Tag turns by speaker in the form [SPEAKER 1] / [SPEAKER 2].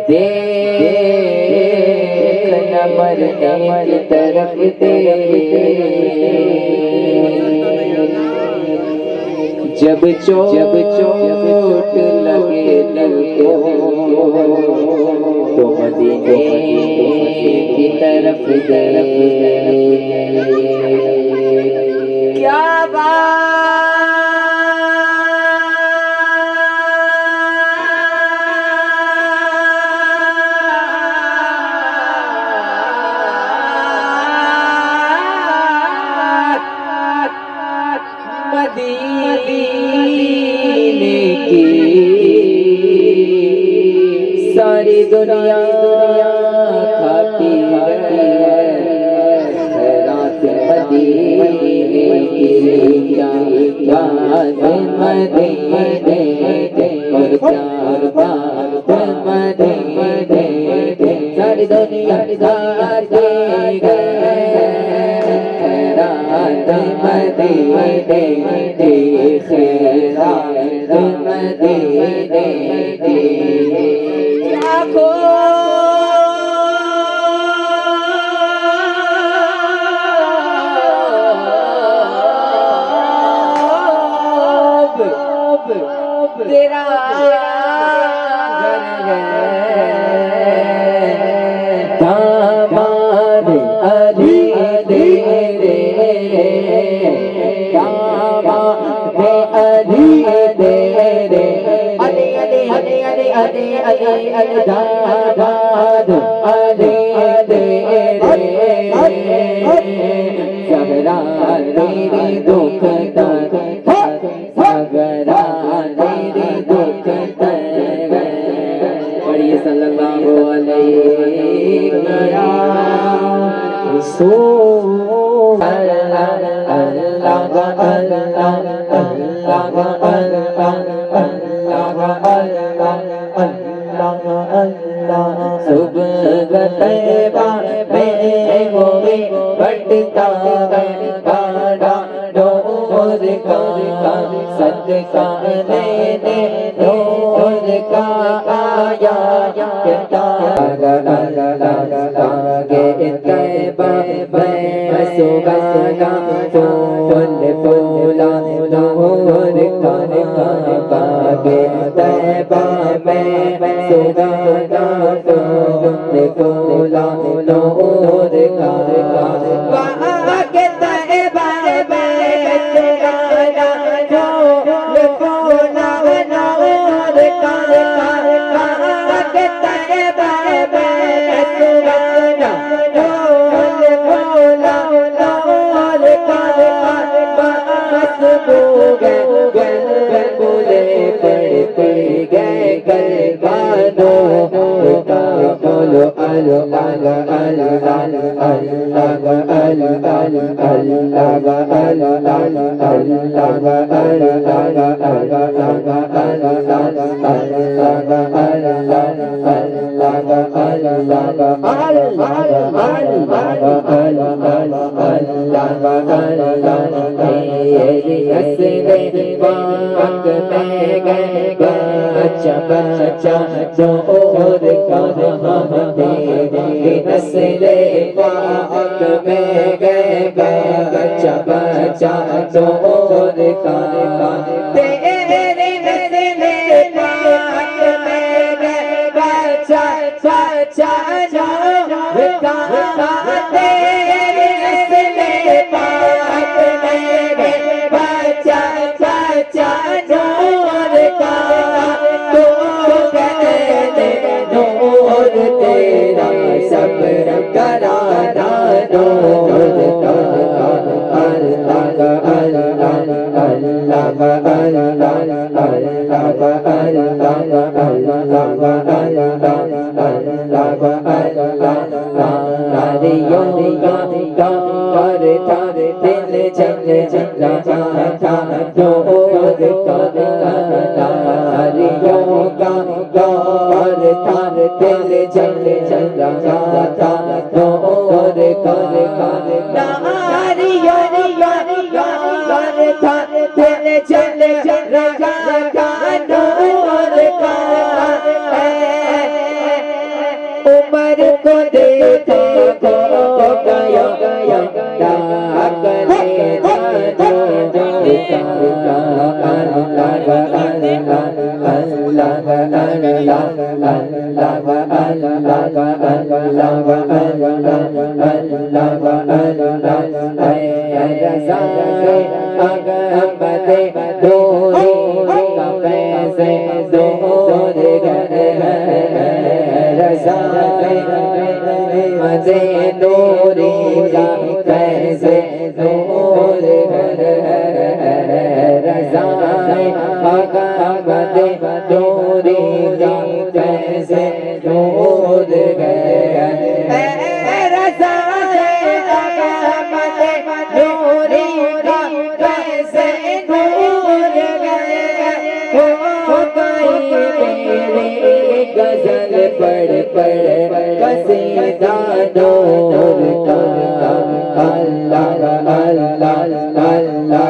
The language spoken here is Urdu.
[SPEAKER 1] دیکھ نہ مرنے کی طرف جب چوٹ لگے دل کو تو مدینے کی طرف کیا مدینے کی ساری دنیا کھاتی ہے خیرات مدینے کی یاد مدینے اور پیار مدینے ساری دنیا کھاتی ہے مدینے کی خیرات مدینے کی تیرا گھر ہے داماد علی تیرے داماد علی تیرے علی علی علی علی علی علی علی داماد علی تیرے زہرا تیری دکھ درد زہرا تیری دکھ درد پڑھیے صلی اللہ علیہ رسول اللہ اللہ اللہ صبح طیبہ میں ہوئی بڑھتا گاڑا ڈور کا صدقہ لینے ڈور کا آیا آگے طیبہ میں سبحانہ پھول پھولا ڈور کا آگے طیبہ میں سبحانہ پھول پھولا ڈور کا آگے طیبہ میں سبحانہ پھول پھولا ڈور کا آگے طیبہ میں سبحانہ پھول پھولا ڈور کا بس ہو گئے بولے پڑتے گئے گلبانو کا بولو اللہ اللہ اللہ بچہ جو اور نسل پاک میں گئے بچہ جو اور تیری نسل پاک میں گئے بچہ جو تیری نسل پاک میں گئے بچہ جو چل دوری کا کیسے دور رضا آقا بدے دوری کا کیسے دور رضا آقا بدے دوری کا کیسے دور ہو گئی میری غزل پڑھ پڑھ قصیدہ دور کا اللہ اللہ اللہ اللہ